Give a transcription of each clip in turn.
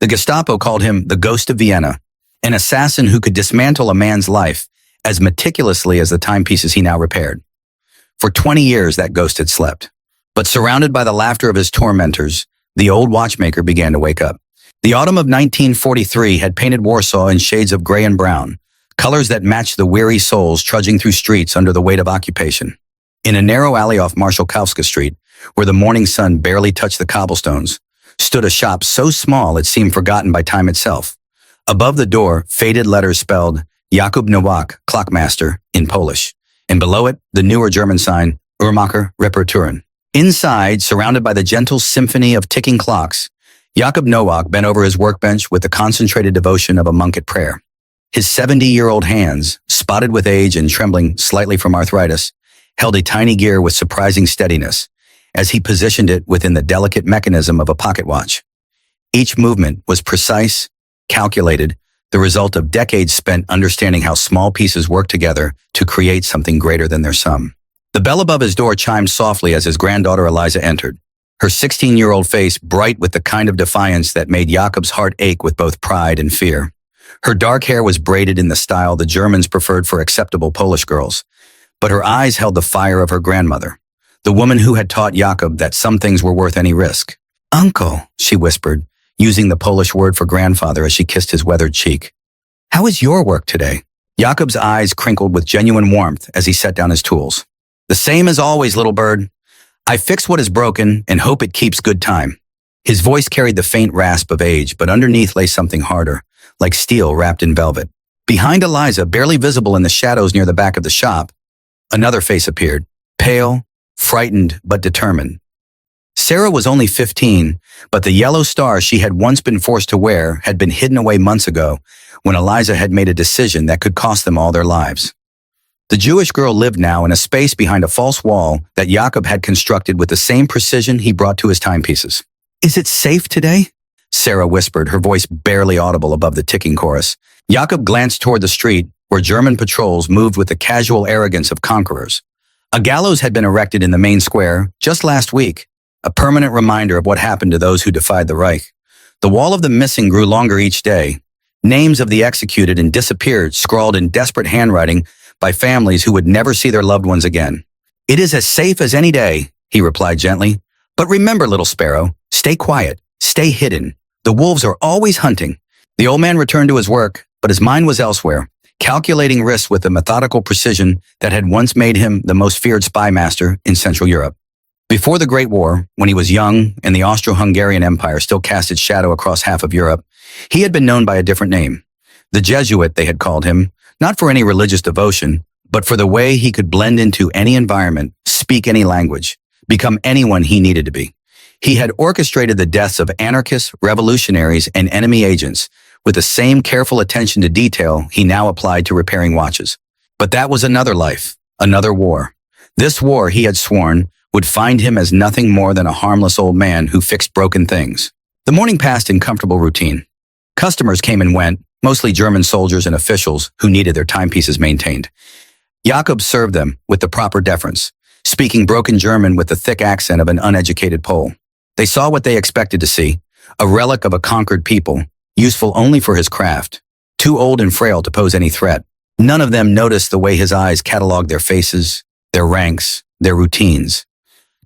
The Gestapo called him the Ghost of Vienna, an assassin who could dismantle a man's life as meticulously as the timepieces he now repaired. For 20 years, that ghost had slept. But surrounded by the laughter of his tormentors, the old watchmaker began to wake up. The autumn of 1943 had painted Warsaw in shades of gray and brown, colors that matched the weary souls trudging through streets under the weight of occupation. In a narrow alley off Marszałkowska Street, where the morning sun barely touched the cobblestones, stood a shop so small it seemed forgotten by time itself. Above the door, faded letters spelled Jakub Nowak, Clockmaster, in Polish, and below it, the newer German sign, Uhrmacher Reparaturen. Inside, surrounded by the gentle symphony of ticking clocks, Jakub Nowak bent over his workbench with the concentrated devotion of a monk at prayer. His 70-year-old hands, spotted with age and trembling slightly from arthritis, held a tiny gear with surprising steadiness as he positioned it within the delicate mechanism of a pocket watch. Each movement was precise, calculated, the result of decades spent understanding how small pieces work together to create something greater than their sum. The bell above his door chimed softly as his granddaughter Eliza entered, her 16-year-old face bright with the kind of defiance that made Jakub's heart ache with both pride and fear. Her dark hair was braided in the style the Germans preferred for acceptable Polish girls, but her eyes held the fire of her grandmother, the woman who had taught Jakub that some things were worth any risk. "Uncle," she whispered, using the Polish word for grandfather as she kissed his weathered cheek. "How is your work today?" Jakub's eyes crinkled with genuine warmth as he set down his tools. "The same as always, little bird. I fix what is broken and hope it keeps good time." His voice carried the faint rasp of age, but underneath lay something harder, like steel wrapped in velvet. Behind Eliza, barely visible in the shadows near the back of the shop, another face appeared, pale, frightened, but determined. Sarah was only 15, but the yellow star she had once been forced to wear had been hidden away months ago when Eliza had made a decision that could cost them all their lives. The Jewish girl lived now in a space behind a false wall that Jakub had constructed with the same precision he brought to his timepieces. "Is it safe today?" Sarah whispered, her voice barely audible above the ticking chorus. Jakub glanced toward the street, where German patrols moved with the casual arrogance of conquerors. A gallows had been erected in the main square just last week, a permanent reminder of what happened to those who defied the Reich. The wall of the missing grew longer each day. Names of the executed and disappeared scrawled in desperate handwriting by families who would never see their loved ones again. "It is as safe as any day," he replied gently. "But remember, little sparrow, stay quiet, stay hidden. The wolves are always hunting." The old man returned to his work, but his mind was elsewhere, calculating risks with the methodical precision that had once made him the most feared spy master in Central Europe. Before the Great War, when he was young and the Austro-Hungarian Empire still cast its shadow across half of Europe, he had been known by a different name. The Jesuit, they had called him, not for any religious devotion, but for the way he could blend into any environment, speak any language, become anyone he needed to be. He had orchestrated the deaths of anarchists, revolutionaries, and enemy agents with the same careful attention to detail he now applied to repairing watches. But that was another life, another war. This war, he had sworn, would find him as nothing more than a harmless old man who fixed broken things. The morning passed in comfortable routine. Customers came and went, mostly German soldiers and officials who needed their timepieces maintained. Jakub served them with the proper deference, speaking broken German with the thick accent of an uneducated Pole. They saw what they expected to see, a relic of a conquered people, useful only for his craft, too old and frail to pose any threat. None of them noticed the way his eyes cataloged their faces, their ranks, their routines.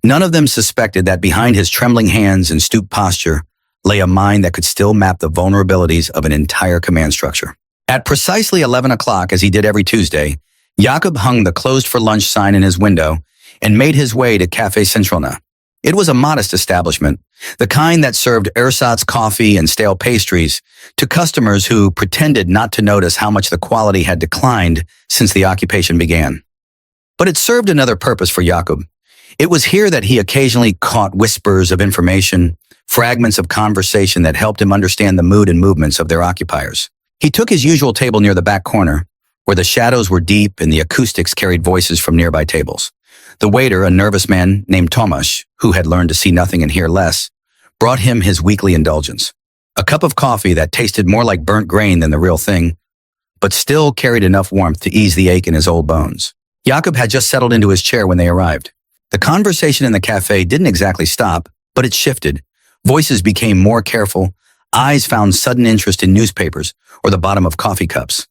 None of them suspected that behind his trembling hands and stooped posture lay a mind that could still map the vulnerabilities of an entire command structure. At precisely 11 o'clock, as he did every Tuesday, Jakub hung the closed for lunch sign in his window and made his way to Café Centralna. It was a modest establishment, the kind that served ersatz coffee and stale pastries to customers who pretended not to notice how much the quality had declined since the occupation began. But it served another purpose for Jakub. It was here that he occasionally caught whispers of information, fragments of conversation that helped him understand the mood and movements of their occupiers. He took his usual table near the back corner, where the shadows were deep and the acoustics carried voices from nearby tables. The waiter, a nervous man named Tomasz, who had learned to see nothing and hear less, brought him his weekly indulgence. A cup of coffee that tasted more like burnt grain than the real thing, but still carried enough warmth to ease the ache in his old bones. Jakub had just settled into his chair when they arrived. The conversation in the cafe didn't exactly stop, but it shifted. Voices became more careful, Eyes found sudden interest in newspapers or the bottom of coffee cups.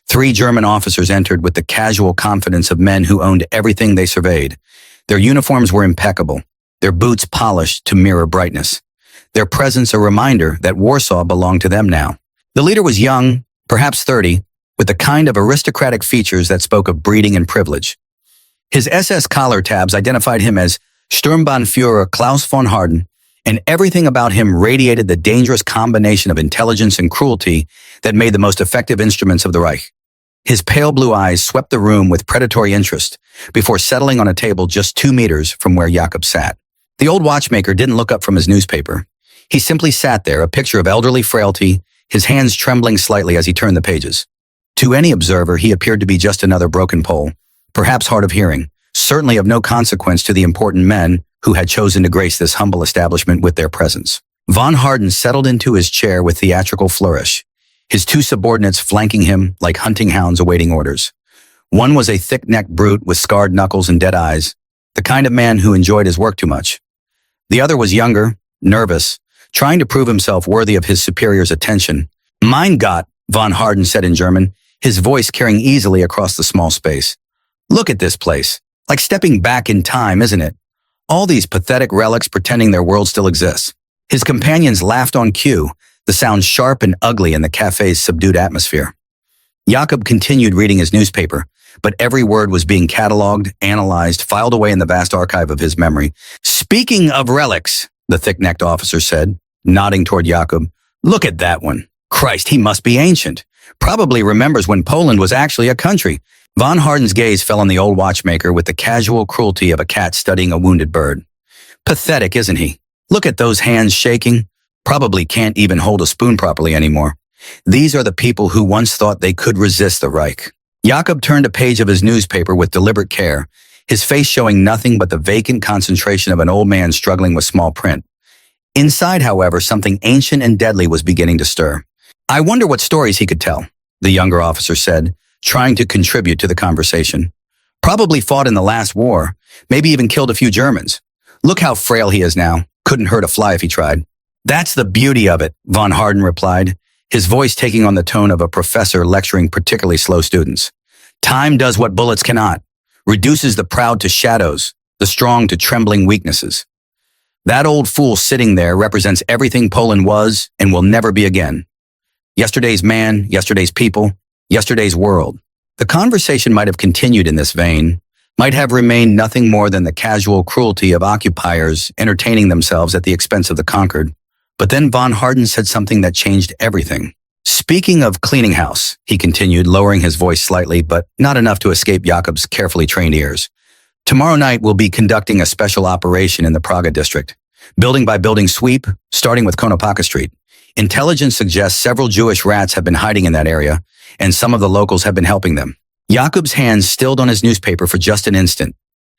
3 German officers entered with the casual confidence of men who owned everything they surveyed. Their uniforms were impeccable, their boots polished to mirror brightness. Their presence a reminder that Warsaw belonged to them now. The leader was young, perhaps 30, with the kind of aristocratic features that spoke of breeding and privilege. His SS collar tabs identified him as Sturmbannführer Klaus von Harden, and everything about him radiated the dangerous combination of intelligence and cruelty that made the most effective instruments of the Reich. His pale blue eyes swept the room with predatory interest before settling on a table just 2 meters from where Jakob sat. The old watchmaker didn't look up from his newspaper. He simply sat there, a picture of elderly frailty, his hands trembling slightly as he turned the pages. To any observer, he appeared to be just another broken Pole, perhaps hard of hearing, certainly of no consequence to the important men who had chosen to grace this humble establishment with their presence. Von Harden settled into his chair with theatrical flourish, his 2 subordinates flanking him like hunting hounds awaiting orders. One was a thick-necked brute with scarred knuckles and dead eyes, the kind of man who enjoyed his work too much. The other was younger, nervous, trying to prove himself worthy of his superior's attention. Mein Gott, Von Harden said in German, his voice carrying easily across the small space. Look at this place. Like stepping back in time, isn't it? All these pathetic relics pretending their world still exists. His companions laughed on cue, the sound sharp and ugly in the cafe's subdued atmosphere. Jakob continued reading his newspaper, but every word was being cataloged, analyzed, filed away in the vast archive of his memory. Speaking of relics, the thick-necked officer said, nodding toward Jakob, look at that one. Christ, he must be ancient. Probably remembers when Poland was actually a country. Von Harden's gaze fell on the old watchmaker with the casual cruelty of a cat studying a wounded bird. Pathetic, isn't he? Look at those hands shaking. Probably can't even hold a spoon properly anymore. These are the people who once thought they could resist the Reich. Jakob turned a page of his newspaper with deliberate care, his face showing nothing but the vacant concentration of an old man struggling with small print. Inside, however, something ancient and deadly was beginning to stir. I wonder what stories he could tell, the younger officer said, trying to contribute to the conversation. Probably fought in the last war, maybe even killed a few Germans. Look how frail he is now. Couldn't hurt a fly if he tried. That's the beauty of it, Von Harden replied, his voice taking on the tone of a professor lecturing particularly slow students. Time does what bullets cannot, reduces the proud to shadows, the strong to trembling weaknesses. That old fool sitting there represents everything Poland was and will never be again. Yesterday's man, yesterday's people, yesterday's world. The conversation might have continued in this vein, might have remained nothing more than the casual cruelty of occupiers entertaining themselves at the expense of the conquered. But then Von Harden said something that changed everything. Speaking of cleaning house, he continued, lowering his voice slightly, but not enough to escape Jakob's carefully trained ears. Tomorrow night we'll be conducting a special operation in the Praga district. Building by building sweep, starting with Konopaka Street. Intelligence suggests several Jewish rats have been hiding in that area, and some of the locals have been helping them. Jakob's hands stilled on his newspaper for just an instant,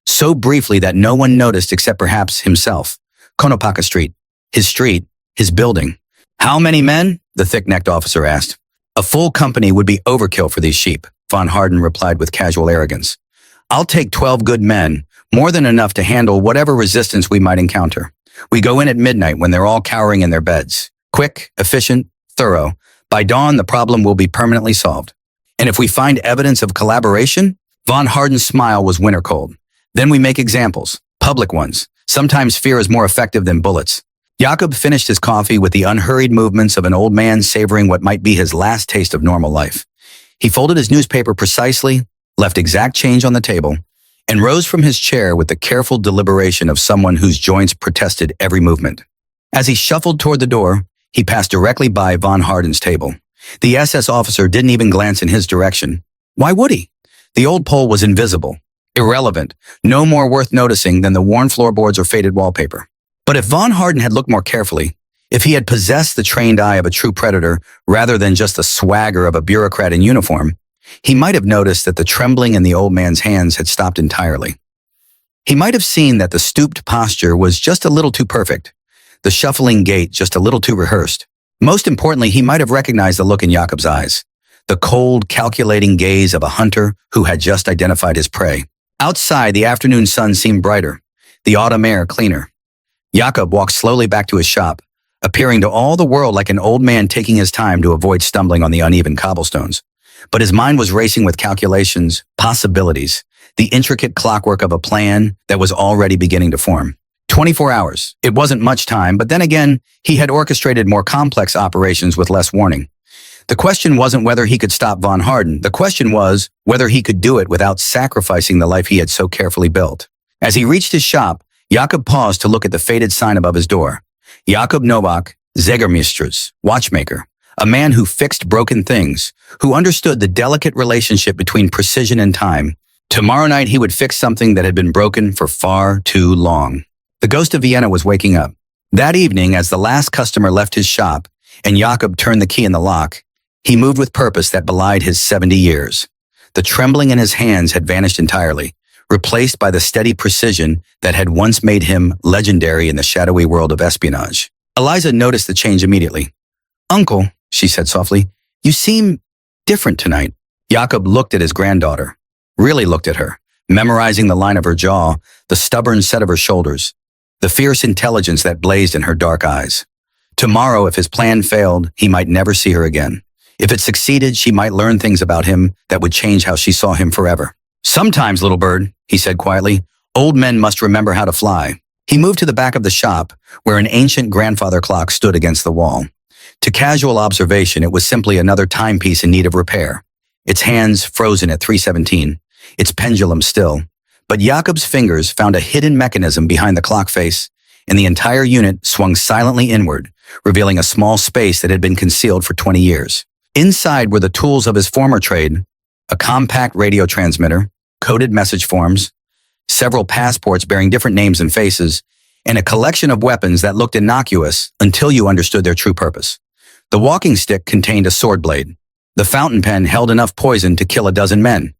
so briefly that no one noticed except perhaps himself. Konopaka Street, his building. How many men? The thick-necked officer asked. A full company would be overkill for these sheep, Von Harden replied with casual arrogance. I'll take 12 good men, more than enough to handle whatever resistance we might encounter. We go in at midnight when they're all cowering in their beds. Quick, efficient, thorough. By dawn, the problem will be permanently solved. And if we find evidence of collaboration, Von Harden's smile was winter cold. Then we make examples, public ones. Sometimes fear is more effective than bullets. Jakob finished his coffee with the unhurried movements of an old man savoring what might be his last taste of normal life. He folded his newspaper precisely, left exact change on the table, and rose from his chair with the careful deliberation of someone whose joints protested every movement. As he shuffled toward the door, he passed directly by Von Harden's table. The SS officer didn't even glance in his direction. Why would he? The old Pole was invisible, irrelevant, no more worth noticing than the worn floorboards or faded wallpaper. But if Von Harden had looked more carefully, if he had possessed the trained eye of a true predator rather than just the swagger of a bureaucrat in uniform, he might have noticed that the trembling in the old man's hands had stopped entirely. He might have seen that the stooped posture was just a little too perfect, the shuffling gait just a little too rehearsed. Most importantly, he might have recognized the look in Jakob's eyes, the cold, calculating gaze of a hunter who had just identified his prey. Outside, the afternoon sun seemed brighter, the autumn air cleaner. Jakob walked slowly back to his shop, appearing to all the world like an old man taking his time to avoid stumbling on the uneven cobblestones. But his mind was racing with calculations, possibilities, the intricate clockwork of a plan that was already beginning to form. 24 hours. It wasn't much time, but then again, he had orchestrated more complex operations with less warning. The question wasn't whether he could stop von Harden. The question was whether he could do it without sacrificing the life he had so carefully built. As he reached his shop, Jakob paused to look at the faded sign above his door. Jakob Novak, Zegermeisters, watchmaker, a man who fixed broken things, who understood the delicate relationship between precision and time. Tomorrow night he would fix something that had been broken for far too long. The ghost of Vienna was waking up. That evening, as the last customer left his shop and Jakob turned the key in the lock, he moved with purpose that belied his 70 years. The trembling in his hands had vanished entirely, replaced by the steady precision that had once made him legendary in the shadowy world of espionage. Eliza noticed the change immediately. "Uncle," she said softly, "you seem different tonight." Jakob looked at his granddaughter, really looked at her, memorizing the line of her jaw, the stubborn set of her shoulders, the fierce intelligence that blazed in her dark eyes. Tomorrow, if his plan failed, he might never see her again. If it succeeded, she might learn things about him that would change how she saw him forever. "Sometimes, little bird," he said quietly, "old men must remember how to fly." He moved to the back of the shop, where an ancient grandfather clock stood against the wall. To casual observation, it was simply another timepiece in need of repair. Its hands frozen at 3:17, its pendulum still. But Jakob's fingers found a hidden mechanism behind the clock face, and the entire unit swung silently inward, revealing a small space that had been concealed for 20 years. Inside were the tools of his former trade, a compact radio transmitter, coded message forms, several passports bearing different names and faces, and a collection of weapons that looked innocuous until you understood their true purpose. The walking stick contained a sword blade. The fountain pen held enough poison to kill a dozen men.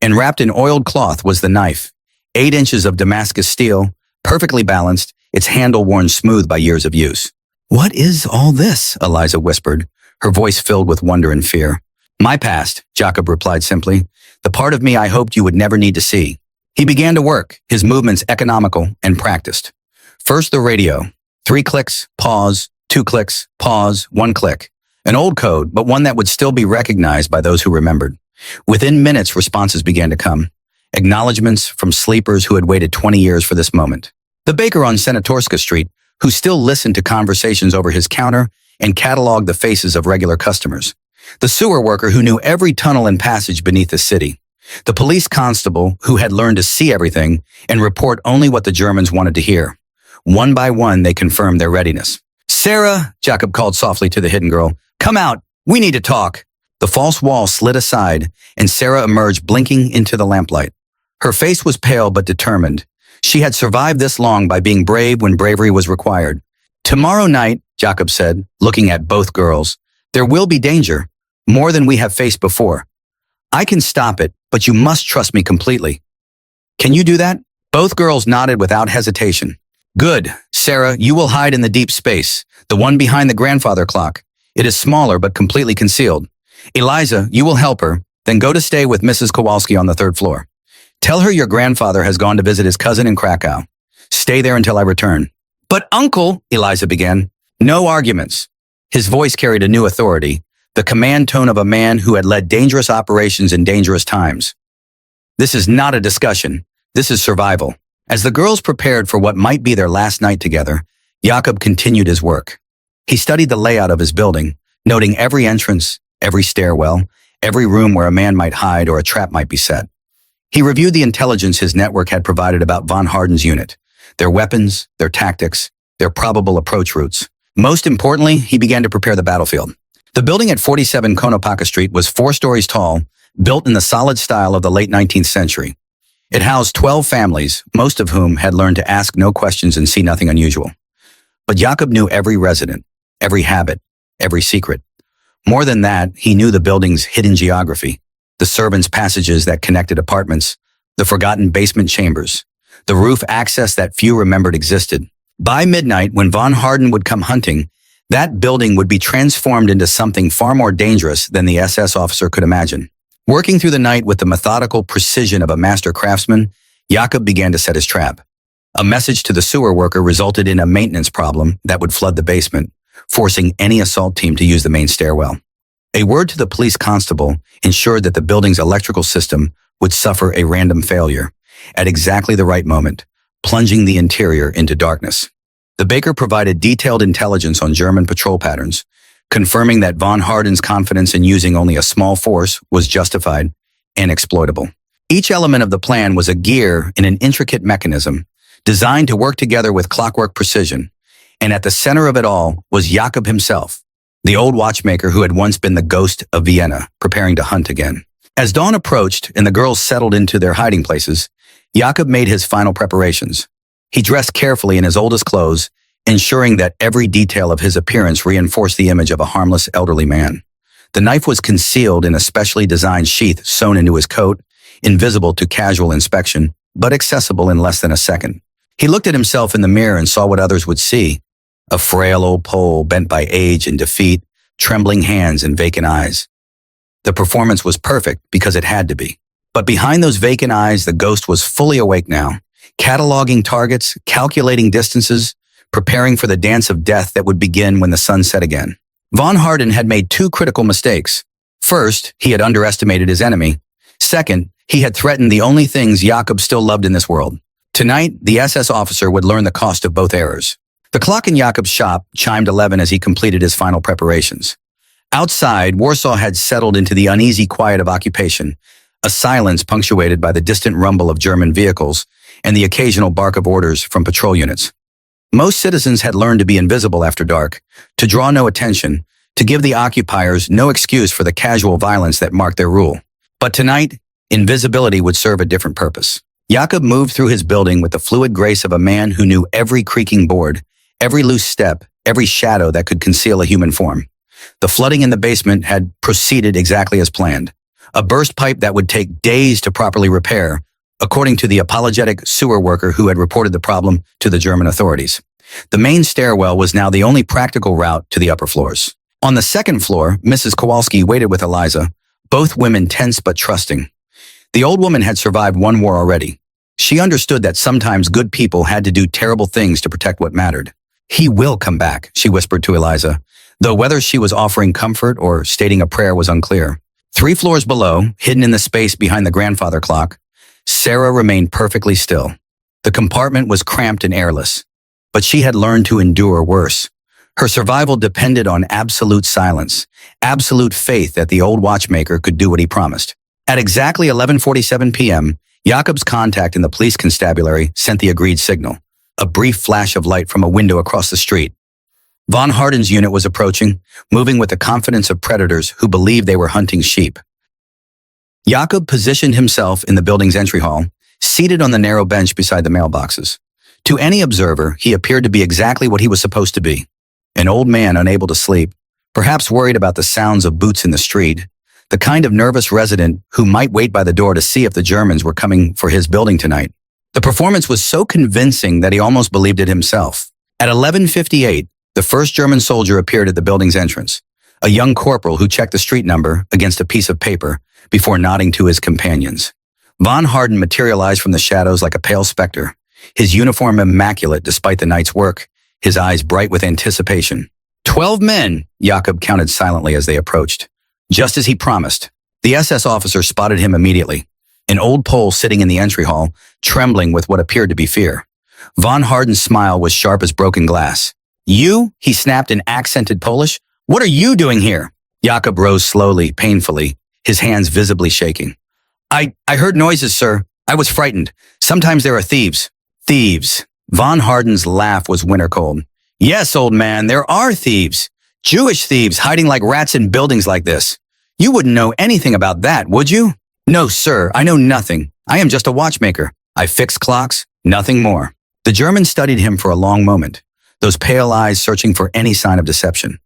And wrapped in oiled cloth was the knife, 8 inches of Damascus steel, perfectly balanced, its handle worn smooth by years of use. "What is all this?" Eliza whispered, her voice filled with wonder and fear. "My past," Jakob replied simply, "the part of me I hoped you would never need to see." He began to work, his movements economical and practiced. First the radio. 3 clicks, pause, 2 clicks, pause, 1 click. An old code, but one that would still be recognized by those who remembered. Within minutes, responses began to come. Acknowledgments from sleepers who had waited 20 years for this moment. The baker on Senatorska Street, who still listened to conversations over his counter and cataloged the faces of regular customers. The sewer worker who knew every tunnel and passage beneath the city. The police constable who had learned to see everything and report only what the Germans wanted to hear. One by one, they confirmed their readiness. "Sarah," Jakob called softly to the hidden girl, "come out. We need to talk." The false wall slid aside, and Sarah emerged blinking into the lamplight. Her face was pale but determined. She had survived this long by being brave when bravery was required. "Tomorrow night," Jakob said, looking at both girls, "there will be danger, more than we have faced before. I can stop it, but you must trust me completely." "Can you do that?" Both girls nodded without hesitation. "Good. Sarah, you will hide in the deep space, the one behind the grandfather clock. It is smaller but completely concealed. Eliza, you will help her, then go to stay with Mrs. Kowalski on the 3rd floor. Tell her your grandfather has gone to visit his cousin in Krakow. Stay there until I return." "But uncle," Eliza began. "No arguments." His voice carried a new authority, the command tone of a man who had led dangerous operations in dangerous times. "This is not a discussion. This is survival." As the girls prepared for what might be their last night together, Jakob continued his work. He studied the layout of his building, noting every entrance, every stairwell, every room where a man might hide or a trap might be set. He reviewed the intelligence his network had provided about von Harden's unit, their weapons, their tactics, their probable approach routes. Most importantly, he began to prepare the battlefield. The building at 47 Konopaka Street was 4 stories tall, built in the solid style of the late 19th century. It housed 12 families, most of whom had learned to ask no questions and see nothing unusual. But Jakob knew every resident, every habit, every secret. More than that, he knew the building's hidden geography, the servants' passages that connected apartments, the forgotten basement chambers, the roof access that few remembered existed. By midnight, when von Harden would come hunting, that building would be transformed into something far more dangerous than the SS officer could imagine. Working through the night with the methodical precision of a master craftsman, Jakob began to set his trap. A message to the sewer worker resulted in a maintenance problem that would flood the basement, forcing any assault team to use the main stairwell. A word to the police constable ensured that the building's electrical system would suffer a random failure at exactly the right moment, plunging the interior into darkness. The baker provided detailed intelligence on German patrol patterns, confirming that von Harden's confidence in using only a small force was justified and exploitable. Each element of the plan was a gear in an intricate mechanism designed to work together with clockwork precision, and at the center of it all was Jakob himself, the old watchmaker who had once been the ghost of Vienna, preparing to hunt again. As dawn approached and the girls settled into their hiding places, Jakob made his final preparations. He dressed carefully in his oldest clothes, ensuring that every detail of his appearance reinforced the image of a harmless elderly man. The knife was concealed in a specially designed sheath sewn into his coat, invisible to casual inspection, but accessible in less than a second. He looked at himself in the mirror and saw what others would see: a frail old Pole bent by age and defeat, trembling hands and vacant eyes. The performance was perfect because it had to be. But behind those vacant eyes, the ghost was fully awake now, cataloging targets, calculating distances, preparing for the dance of death that would begin when the sun set again. Von Harden had made two critical mistakes. First, he had underestimated his enemy. Second, he had threatened the only things Jakob still loved in this world. Tonight, the SS officer would learn the cost of both errors. The clock in Jakob's shop chimed 11 as he completed his final preparations. Outside, Warsaw had settled into the uneasy quiet of occupation, a silence punctuated by the distant rumble of German vehicles and the occasional bark of orders from patrol units. Most citizens had learned to be invisible after dark, to draw no attention, to give the occupiers no excuse for the casual violence that marked their rule. But tonight, invisibility would serve a different purpose. Jakob moved through his building with the fluid grace of a man who knew every creaking board, every loose step, every shadow that could conceal a human form. The flooding in the basement had proceeded exactly as planned. A burst pipe that would take days to properly repair, according to the apologetic sewer worker who had reported the problem to the German authorities. The main stairwell was now the only practical route to the upper floors. On the second floor, Mrs. Kowalski waited with Eliza, both women tense but trusting. The old woman had survived one war already. She understood that sometimes good people had to do terrible things to protect what mattered. "He will come back," she whispered to Eliza, though whether she was offering comfort or stating a prayer was unclear. 3 floors below, hidden in the space behind the grandfather clock, Sarah remained perfectly still. The compartment was cramped and airless, but she had learned to endure worse. Her survival depended on absolute silence, absolute faith that the old watchmaker could do what he promised. At exactly 11:47 p.m., Jakob's contact in the police constabulary sent the agreed signal, a brief flash of light from a window across the street. Von Harden's unit was approaching, moving with the confidence of predators who believed they were hunting sheep. Jakob positioned himself in the building's entry hall, seated on the narrow bench beside the mailboxes. To any observer, he appeared to be exactly what he was supposed to be: an old man unable to sleep, perhaps worried about the sounds of boots in the street, the kind of nervous resident who might wait by the door to see if the Germans were coming for his building tonight. The performance was so convincing that he almost believed it himself. At 11:58, the first German soldier appeared at the building's entrance, a young corporal who checked the street number against a piece of paper before nodding to his companions. Von Harden materialized from the shadows like a pale specter, his uniform immaculate despite the night's work, his eyes bright with anticipation. 12 men, Jakob counted silently as they approached. Just as he promised, the SS officer spotted him immediately, an old Pole sitting in the entry hall, trembling with what appeared to be fear. Von Harden's smile was sharp as broken glass. "You?" he snapped in accented Polish. "What are you doing here?" Jakob rose slowly, painfully, his hands visibly shaking. I heard noises, sir. I was frightened. Sometimes there are thieves." "Thieves." Von Harden's laugh was winter cold. "Yes, old man, there are thieves. Jewish thieves hiding like rats in buildings like this. You wouldn't know anything about that, would you?" "No, sir, I know nothing. I am just a watchmaker. I fix clocks, nothing more." The German studied him for a long moment, those pale eyes searching for any sign of deception.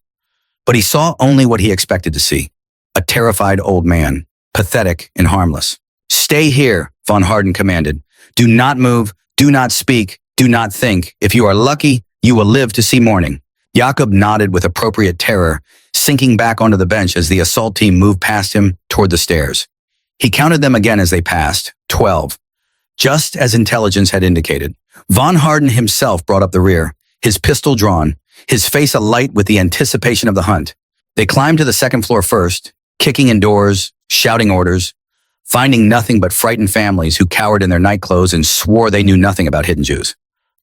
But he saw only what he expected to see: a terrified old man, pathetic and harmless. "Stay here," Von Harden commanded. "Do not move, do not speak, do not think. If you are lucky, you will live to see morning." Jakob nodded with appropriate terror, sinking back onto the bench as the assault team moved past him toward the stairs. He counted them again as they passed, 12. Just as intelligence had indicated. Von Harden himself brought up the rear, his pistol drawn, his face alight with the anticipation of the hunt. They climbed to the second floor first, kicking in doors, shouting orders, finding nothing but frightened families who cowered in their nightclothes and swore they knew nothing about hidden Jews.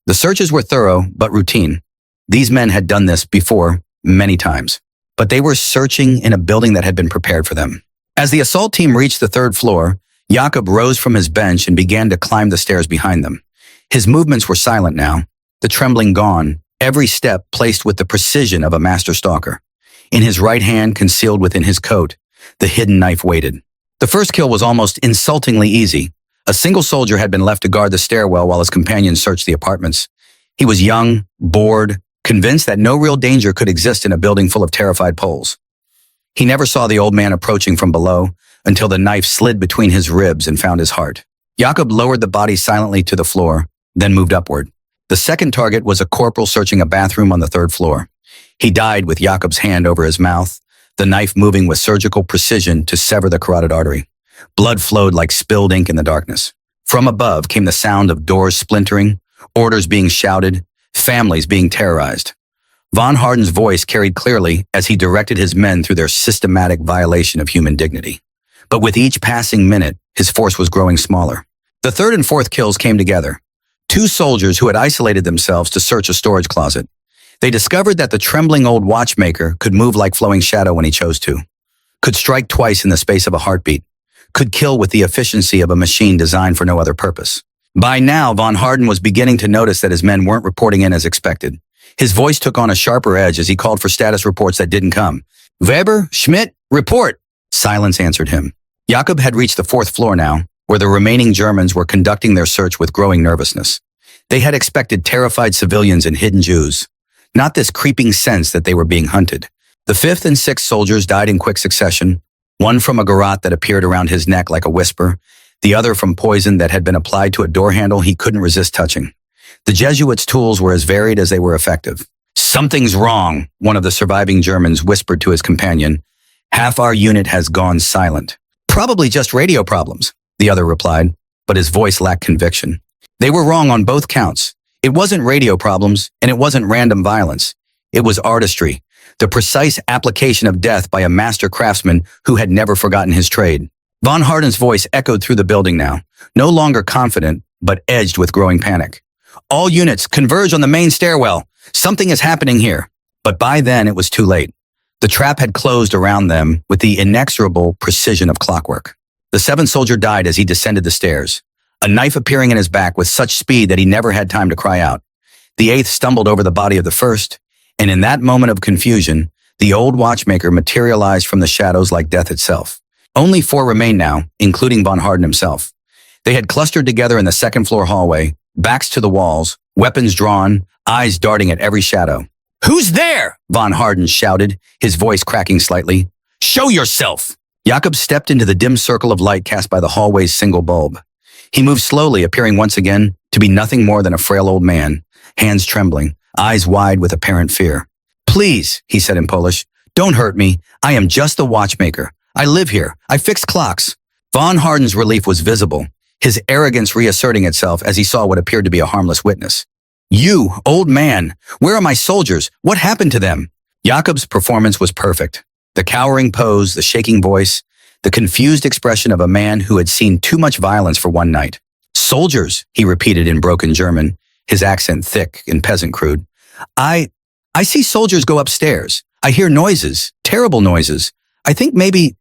The searches were thorough but routine. These men had done this before many times, but they were searching in a building that had been prepared for them. As the assault team reached the third floor, Jakob rose from his bench and began to climb the stairs behind them. His movements were silent now, the trembling gone, every step placed with the precision of a master stalker. In his right hand, concealed within his coat, the hidden knife waited. The first kill was almost insultingly easy. A single soldier had been left to guard the stairwell while his companions searched the apartments. He was young, bored, convinced that no real danger could exist in a building full of terrified Poles. He never saw the old man approaching from below until the knife slid between his ribs and found his heart. Jakob lowered the body silently to the floor, then moved upward. The second target was a corporal searching a bathroom on the third floor. He died with Jakob's hand over his mouth, the knife moving with surgical precision to sever the carotid artery. Blood flowed like spilled ink in the darkness. From above came the sound of doors splintering, orders being shouted, families being terrorized. Von Harden's voice carried clearly as he directed his men through their systematic violation of human dignity. But with each passing minute, his force was growing smaller. The third and fourth kills came together. Two soldiers who had isolated themselves to search a storage closet. They discovered that the trembling old watchmaker could move like flowing shadow when he chose to, could strike twice in the space of a heartbeat, could kill with the efficiency of a machine designed for no other purpose. By now, Von Harden was beginning to notice that his men weren't reporting in as expected. His voice took on a sharper edge as he called for status reports that didn't come. Weber, Schmidt, report! Silence answered him. Jakob had reached the fourth floor now, where the remaining Germans were conducting their search with growing nervousness. They had expected terrified civilians and hidden Jews, not this creeping sense that they were being hunted. The fifth and sixth soldiers died in quick succession, one from a garrote that appeared around his neck like a whisper, the other from poison that had been applied to a door handle he couldn't resist touching. The Jesuits' tools were as varied as they were effective. Something's wrong, one of the surviving Germans whispered to his companion. Half our unit has gone silent. Probably just radio problems, the other replied, but his voice lacked conviction. They were wrong on both counts. It wasn't radio problems, and it wasn't random violence. It was artistry, the precise application of death by a master craftsman who had never forgotten his trade. Von Harden's voice echoed through the building now, no longer confident, but edged with growing panic. All units, converge on the main stairwell. Something is happening here. But by then, it was too late. The trap had closed around them with the inexorable precision of clockwork. The seventh soldier died as he descended the stairs, a knife appearing in his back with such speed that he never had time to cry out. The eighth stumbled over the body of the first, and in that moment of confusion, the old watchmaker materialized from the shadows like death itself. Only four remained now, including Von Harden himself. They had clustered together in the second floor hallway, backs to the walls, weapons drawn, eyes darting at every shadow. "Who's there?" Von Harden shouted, his voice cracking slightly. "Show yourself!" Jakob stepped into the dim circle of light cast by the hallway's single bulb. He moved slowly, appearing once again to be nothing more than a frail old man, hands trembling, eyes wide with apparent fear. "Please," he said in Polish, "don't hurt me. I am just the watchmaker. I live here. I fix clocks." Von Harden's relief was visible, his arrogance reasserting itself as he saw what appeared to be a harmless witness. "You, old man, where are my soldiers? What happened to them?" Jakob's performance was perfect. The cowering pose, the shaking voice, the confused expression of a man who had seen too much violence for one night. "Soldiers," he repeated in broken German, his accent thick and peasant crude. I see soldiers go upstairs. I hear noises, terrible noises. I think maybe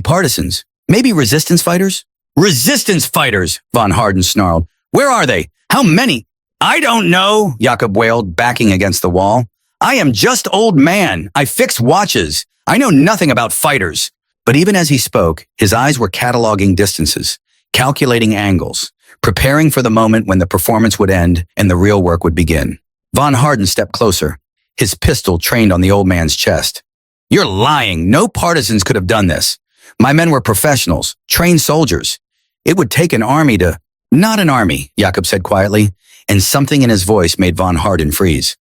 partisans, maybe resistance fighters." "Resistance fighters," Von Harden snarled. "Where are they? How many?" "I don't know," Jakob wailed, backing against the wall. "I am just old man. I fix watches. I know nothing about fighters." But even as he spoke, his eyes were cataloging distances, calculating angles, preparing for the moment when the performance would end and the real work would begin. Von Harden stepped closer, his pistol trained on the old man's chest. "You're lying. No partisans could have done this. My men were professionals, trained soldiers. It would take an army to—" "Not an army," Jakob said quietly, and something in his voice made Von Harden freeze.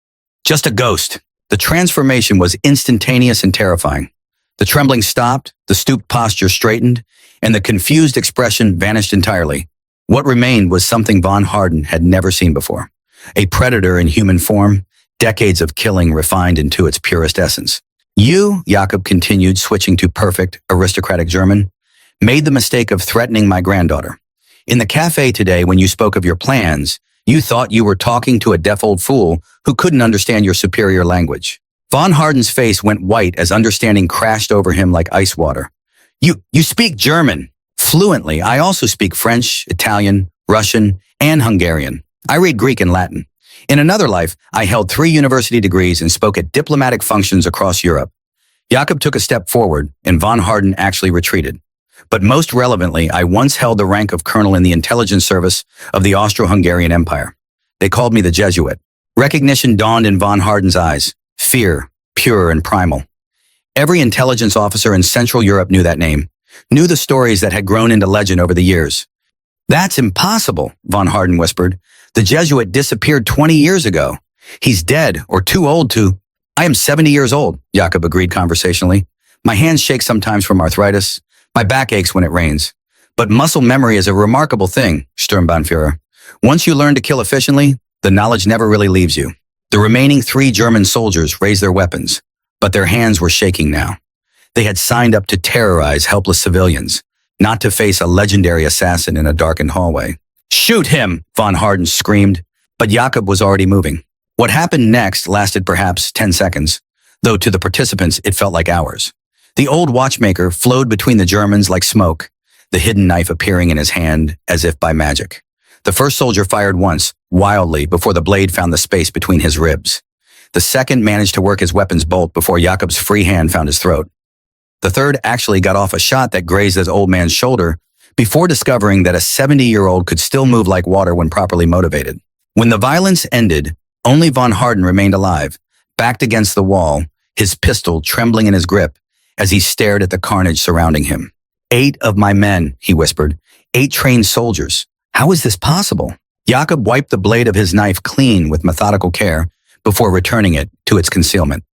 "Just a ghost." The transformation was instantaneous and terrifying. The trembling stopped, the stooped posture straightened, and the confused expression vanished entirely. What remained was something Von Harden had never seen before. A predator in human form, decades of killing refined into its purest essence. You, Jakob continued, switching to perfect, aristocratic German, made the mistake of threatening my granddaughter. In the cafe today, when you spoke of your plans, you thought you were talking to a deaf old fool who couldn't understand your superior language. Von Harden's face went white as understanding crashed over him like ice water. You speak German. Fluently. I also speak French, Italian, Russian, and Hungarian. I read Greek and Latin. In another life, I held 3 university degrees and spoke at diplomatic functions across Europe. Jakob took a step forward, and Von Harden actually retreated. But most relevantly, I once held the rank of colonel in the intelligence service of the Austro-Hungarian Empire. They called me the Jesuit. Recognition dawned in Von Harden's eyes. Fear, pure and primal. Every intelligence officer in Central Europe knew that name, knew the stories that had grown into legend over the years. That's impossible, Von Harden whispered. The Jesuit disappeared 20 years ago. He's dead or too old to... I am 70 years old, Jakob agreed conversationally. My hands shake sometimes from arthritis. My back aches when it rains. But muscle memory is a remarkable thing, Sturmbannführer. Once you learn to kill efficiently, the knowledge never really leaves you. The remaining 3 German soldiers raised their weapons, but their hands were shaking now. They had signed up to terrorize helpless civilians, not to face a legendary assassin in a darkened hallway. Shoot him, Von Harden screamed, but Jakob was already moving. What happened next lasted perhaps 10 seconds, though to the participants it felt like hours. The old watchmaker flowed between the Germans like smoke, the hidden knife appearing in his hand as if by magic. The first soldier fired once, wildly, before the blade found the space between his ribs. The second managed to work his weapon's bolt before Jakob's free hand found his throat. The third actually got off a shot that grazed his old man's shoulder before discovering that a 70-year-old could still move like water when properly motivated. When the violence ended, only Von Harden remained alive, backed against the wall, his pistol trembling in his grip as he stared at the carnage surrounding him. 8 of my men, he whispered. 8 trained soldiers. How is this possible? Jakob wiped the blade of his knife clean with methodical care before returning it to its concealment.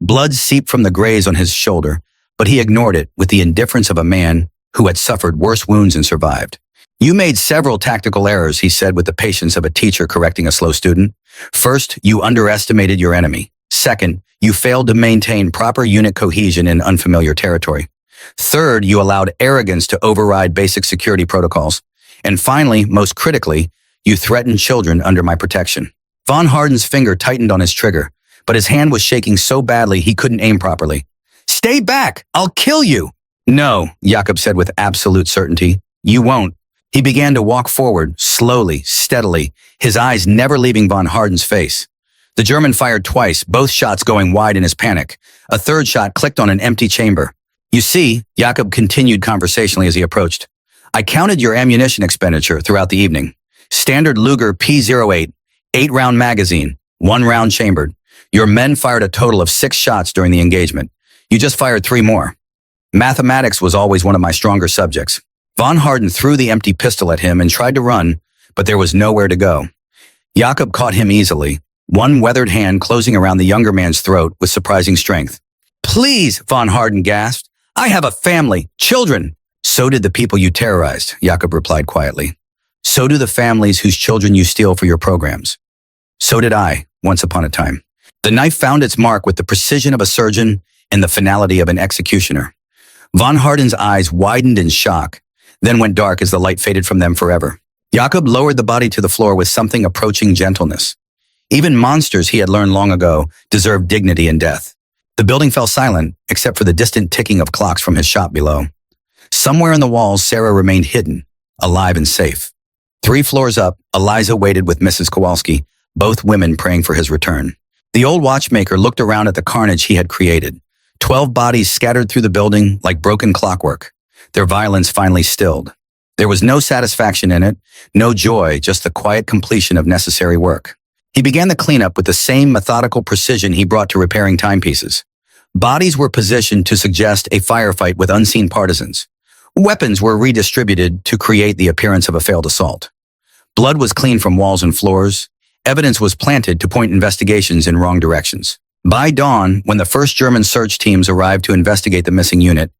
Blood seeped from the graze on his shoulder, but he ignored it with the indifference of a man who had suffered worse wounds and survived. You made several tactical errors, he said with the patience of a teacher correcting a slow student. First, you underestimated your enemy. Second, you failed to maintain proper unit cohesion in unfamiliar territory. Third, you allowed arrogance to override basic security protocols. And finally, most critically, you threatened children under my protection. Von Harden's finger tightened on his trigger, but his hand was shaking so badly he couldn't aim properly. Stay back! I'll kill you! No, Jakob said with absolute certainty. You won't. He began to walk forward, slowly, steadily, his eyes never leaving Von Harden's face. The German fired twice, both shots going wide in his panic. A third shot clicked on an empty chamber. You see, Jakob continued conversationally as he approached. I counted your ammunition expenditure throughout the evening. Standard Luger P08, 8-round magazine, 1 round chambered. Your men fired a total of 6 shots during the engagement. You just fired 3 more. Mathematics was always one of my stronger subjects. Von Harden threw the empty pistol at him and tried to run, but there was nowhere to go. Jakob caught him easily, one weathered hand closing around the younger man's throat with surprising strength. Please, Von Harden gasped. I have a family, children. So did the people you terrorized, Jakob replied quietly. So do the families whose children you steal for your programs. So did I, once upon a time. The knife found its mark with the precision of a surgeon and the finality of an executioner. Von Harden's eyes widened in shock, then went dark as the light faded from them forever. Jakob lowered the body to the floor with something approaching gentleness. Even monsters he had learned long ago deserved dignity in death. The building fell silent, except for the distant ticking of clocks from his shop below. Somewhere in the walls, Sarah remained hidden, alive and safe. 3 floors up, Eliza waited with Mrs. Kowalski, both women praying for his return. The old watchmaker looked around at the carnage he had created. 12 bodies scattered through the building like broken clockwork, their violence finally stilled. There was no satisfaction in it, no joy, just the quiet completion of necessary work. He began the cleanup with the same methodical precision he brought to repairing timepieces. Bodies were positioned to suggest a firefight with unseen partisans. Weapons were redistributed to create the appearance of a failed assault. Blood was cleaned from walls and floors. Evidence was planted to point investigations in wrong directions. By dawn, when the first German search teams arrived to investigate the missing unit,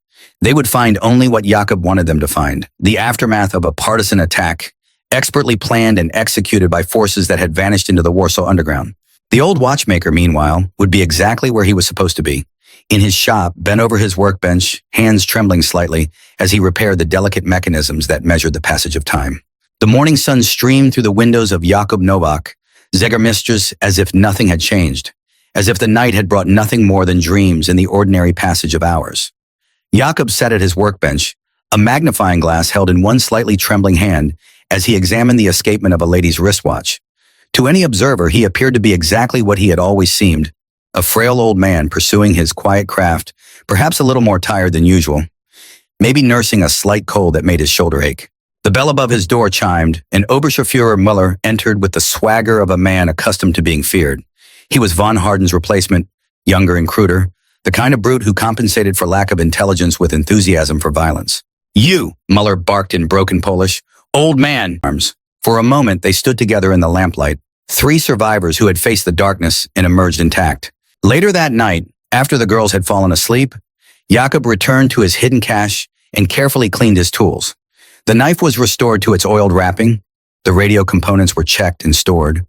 they would find only what Jakob wanted them to find, the aftermath of a partisan attack, expertly planned and executed by forces that had vanished into the Warsaw Underground. The old watchmaker, meanwhile, would be exactly where he was supposed to be, in his shop, bent over his workbench, hands trembling slightly as he repaired the delicate mechanisms that measured the passage of time. The morning sun streamed through the windows of Jakub Novak, Zegarmistress, as if nothing had changed, as if the night had brought nothing more than dreams in the ordinary passage of hours. Jakub sat at his workbench, a magnifying glass held in one slightly trembling hand as he examined the escapement of a lady's wristwatch. To any observer, he appeared to be exactly what he had always seemed, a frail old man pursuing his quiet craft, perhaps a little more tired than usual, maybe nursing a slight cold that made his shoulder ache. The bell above his door chimed, and Oberscharführer Muller entered with the swagger of a man accustomed to being feared. He was von Harden's replacement, younger and cruder, the kind of brute who compensated for lack of intelligence with enthusiasm for violence. "You," Muller barked in broken Polish, "old man!" Arms. For a moment, they stood together in the lamplight, three survivors who had faced the darkness and emerged intact. Later that night, after the girls had fallen asleep, Jakub returned to his hidden cache and carefully cleaned his tools. The knife was restored to its oiled wrapping, the radio components were checked and stored.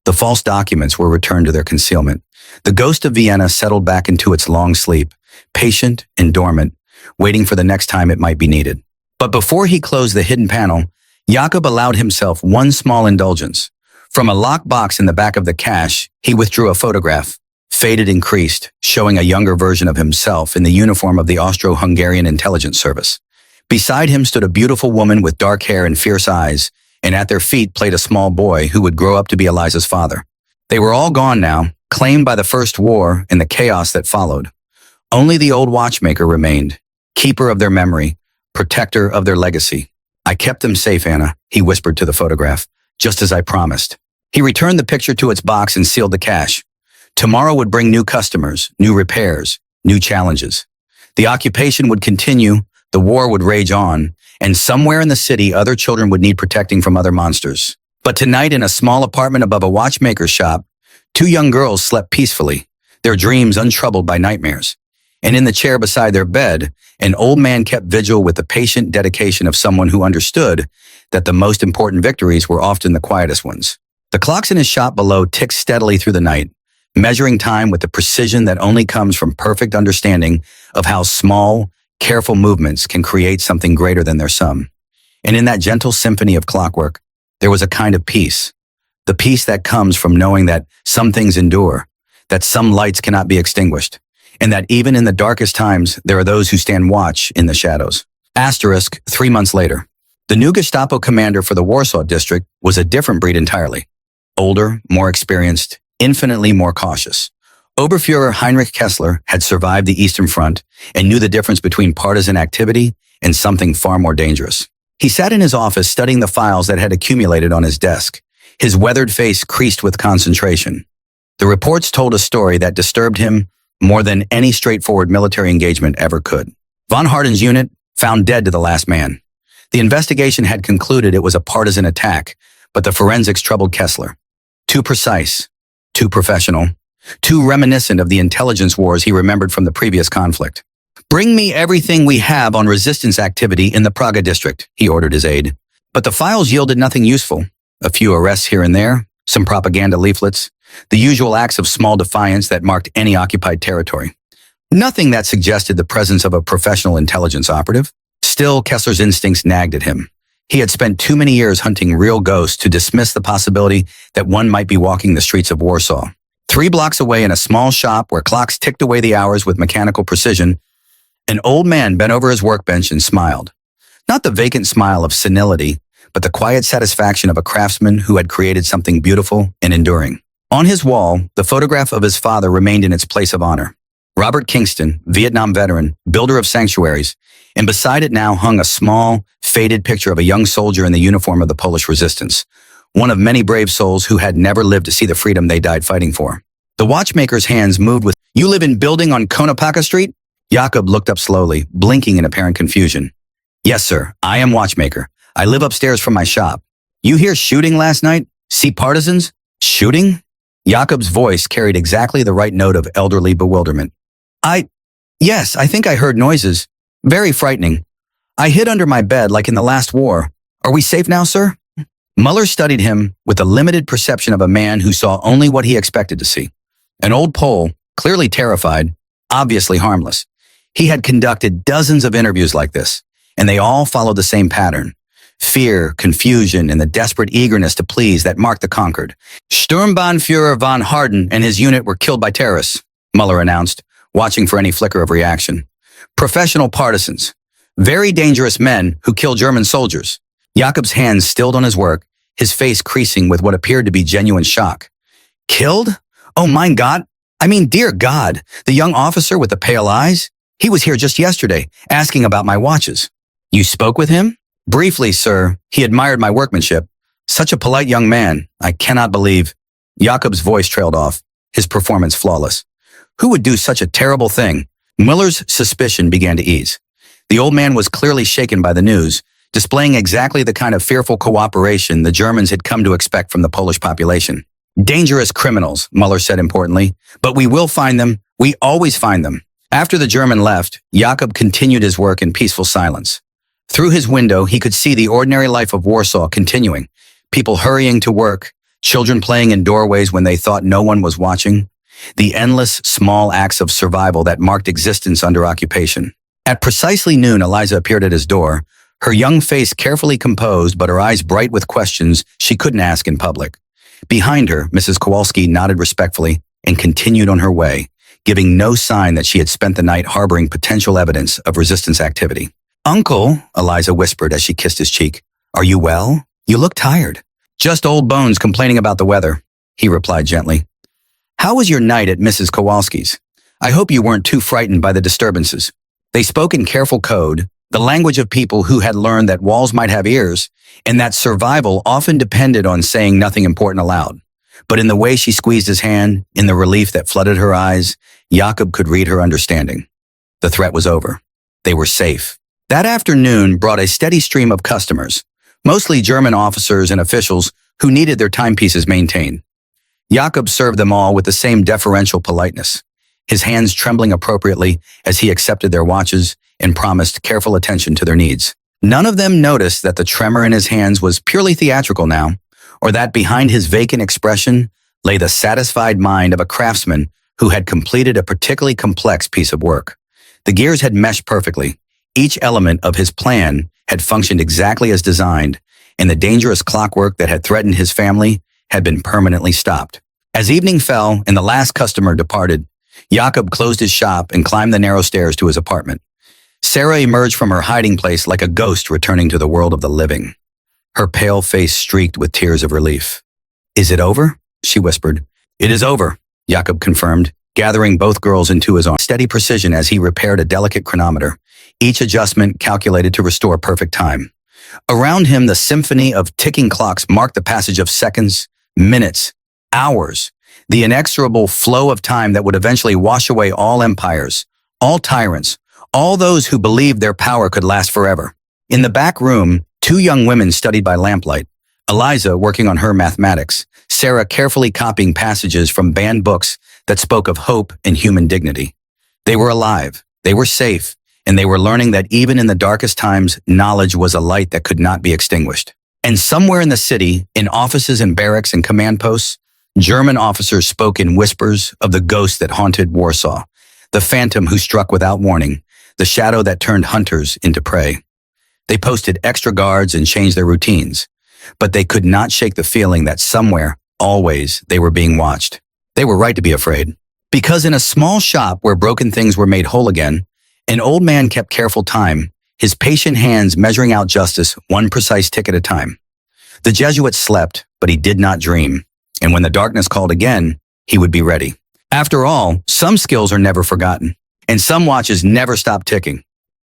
The false documents were returned to their concealment. The ghost of Vienna settled back into its long sleep, patient and dormant, waiting for the next time it might be needed. But before he closed the hidden panel, Jakub allowed himself one small indulgence. From a locked box in the back of the cache, he withdrew a photograph, faded and creased, showing a younger version of himself in the uniform of the Austro-Hungarian intelligence service. Beside him stood a beautiful woman with dark hair and fierce eyes, and at their feet played a small boy who would grow up to be Eliza's father. They were all gone now, claimed by the First War and the chaos that followed. Only the old watchmaker remained, keeper of their memory, protector of their legacy. "I kept them safe, Anna," he whispered to the photograph, "just as I promised." He returned the picture to its box and sealed the cache. Tomorrow would bring new customers, new repairs, new challenges. The occupation would continue, the war would rage on, and somewhere in the city other children would need protecting from other monsters. But tonight, in a small apartment above a watchmaker's shop, two young girls slept peacefully, their dreams untroubled by nightmares. And in the chair beside their bed, an old man kept vigil with the patient dedication of someone who understood that the most important victories were often the quietest ones. The clocks in his shop below ticked steadily through the night, measuring time with the precision that only comes from perfect understanding of how small, careful movements can create something greater than their sum. And in that gentle symphony of clockwork, there was a kind of peace, the peace that comes from knowing that some things endure, that some lights cannot be extinguished, and that even in the darkest times, there are those who stand watch in the shadows. Asterisk, 3 months later. The new Gestapo commander for the Warsaw district was a different breed entirely. Older, more experienced, infinitely more cautious. Oberfuhrer Heinrich Kessler had survived the Eastern Front and knew the difference between partisan activity and something far more dangerous. He sat in his office studying the files that had accumulated on his desk, his weathered face creased with concentration. The reports told a story that disturbed him more than any straightforward military engagement ever could. Von Harden's unit found dead to the last man. The investigation had concluded it was a partisan attack, but the forensics troubled Kessler. Too precise, too professional, too reminiscent of the intelligence wars he remembered from the previous conflict. "Bring me everything we have on resistance activity in the Praga district," he ordered his aide. But the files yielded nothing useful. A few arrests here and there, some propaganda leaflets, the usual acts of small defiance that marked any occupied territory. Nothing that suggested the presence of a professional intelligence operative. Still, Kessler's instincts nagged at him. He had spent too many years hunting real ghosts to dismiss the possibility that one might be walking the streets of Warsaw. 3 blocks away in a small shop where clocks ticked away the hours with mechanical precision, an old man bent over his workbench and smiled. Not the vacant smile of senility, but the quiet satisfaction of a craftsman who had created something beautiful and enduring. On his wall, the photograph of his father remained in its place of honor. Robert Kingston, Vietnam veteran, builder of sanctuaries, and beside it now hung a small, faded picture of a young soldier in the uniform of the Polish resistance, one of many brave souls who had never lived to see the freedom they died fighting for. The watchmaker's hands moved with, "You live in building on Konopaka Street?" Jakub looked up slowly, blinking in apparent confusion. "Yes, sir. I am watchmaker. I live upstairs from my shop. You hear shooting last night? See partisans? Shooting?" Jakub's voice carried exactly the right note of elderly bewilderment. Yes, I think I heard noises. Very frightening. I hid under my bed like in the last war. Are we safe now, sir?" Mueller studied him with a limited perception of a man who saw only what he expected to see. An old Pole, clearly terrified, obviously harmless. He had conducted dozens of interviews like this, and they all followed the same pattern. Fear, confusion, and the desperate eagerness to please that marked the conquered. Sturmbannführer von Harden and his unit were killed by terrorists, Mueller announced, watching for any flicker of reaction. Professional partisans. Very dangerous men who kill German soldiers. Jakob's hands stilled on his work, his face creasing with what appeared to be genuine shock. Killed? Oh, mein Gott. I mean, dear God, the young officer with the pale eyes? He was here just yesterday, asking about my watches. You spoke with him? Briefly, sir. He admired my workmanship. Such a polite young man. I cannot believe. Jakob's voice trailed off, his performance flawless. Who would do such a terrible thing? Mueller's suspicion began to ease. The old man was clearly shaken by the news, displaying exactly the kind of fearful cooperation the Germans had come to expect from the Polish population. Dangerous criminals, Mueller said importantly, but we will find them. We always find them. After the German left, Jakob continued his work in peaceful silence. Through his window, he could see the ordinary life of Warsaw continuing, people hurrying to work, children playing in doorways when they thought no one was watching, the endless small acts of survival that marked existence under occupation. At precisely noon, Eliza appeared at his door, her young face carefully composed but her eyes bright with questions she couldn't ask in public. Behind her, Mrs. Kowalski nodded respectfully and continued on her way, giving no sign that she had spent the night harboring potential evidence of resistance activity. Uncle, Eliza whispered as she kissed his cheek, are you well? You look tired. Just old bones complaining about the weather, he replied gently. How was your night at Mrs. Kowalski's? I hope you weren't too frightened by the disturbances. They spoke in careful code, the language of people who had learned that walls might have ears, and that survival often depended on saying nothing important aloud. But in the way she squeezed his hand, in the relief that flooded her eyes, Jakob could read her understanding. The threat was over. They were safe. That afternoon brought a steady stream of customers, mostly German officers and officials who needed their timepieces maintained. Jakob served them all with the same deferential politeness, his hands trembling appropriately as he accepted their watches and promised careful attention to their needs. None of them noticed that the tremor in his hands was purely theatrical now, or that behind his vacant expression lay the satisfied mind of a craftsman who had completed a particularly complex piece of work. The gears had meshed perfectly. Each element of his plan had functioned exactly as designed, and the dangerous clockwork that had threatened his family had been permanently stopped. As evening fell and the last customer departed, Jakob closed his shop and climbed the narrow stairs to his apartment. Sarah emerged from her hiding place like a ghost returning to the world of the living, her pale face streaked with tears of relief. Is it over? She whispered. It is over, Jakob confirmed, gathering both girls into his arms. Steady precision as he repaired a delicate chronometer, each adjustment calculated to restore perfect time. Around him, the symphony of ticking clocks marked the passage of seconds, minutes, hours, the inexorable flow of time that would eventually wash away all empires, all tyrants, all those who believed their power could last forever. In the back room, two young women studied by lamplight, Eliza working on her mathematics, Sarah carefully copying passages from banned books that spoke of hope and human dignity. They were alive, they were safe, and they were learning that even in the darkest times, knowledge was a light that could not be extinguished. And somewhere in the city, in offices and barracks and command posts, German officers spoke in whispers of the ghost that haunted Warsaw, the phantom who struck without warning, the shadow that turned hunters into prey. They posted extra guards and changed their routines, but they could not shake the feeling that somewhere, always, they were being watched. They were right to be afraid. Because in a small shop where broken things were made whole again, an old man kept careful time, his patient hands measuring out justice one precise tick at a time. The Jesuit slept, but he did not dream, and when the darkness called again, he would be ready. After all, some skills are never forgotten, and some watches never stop ticking.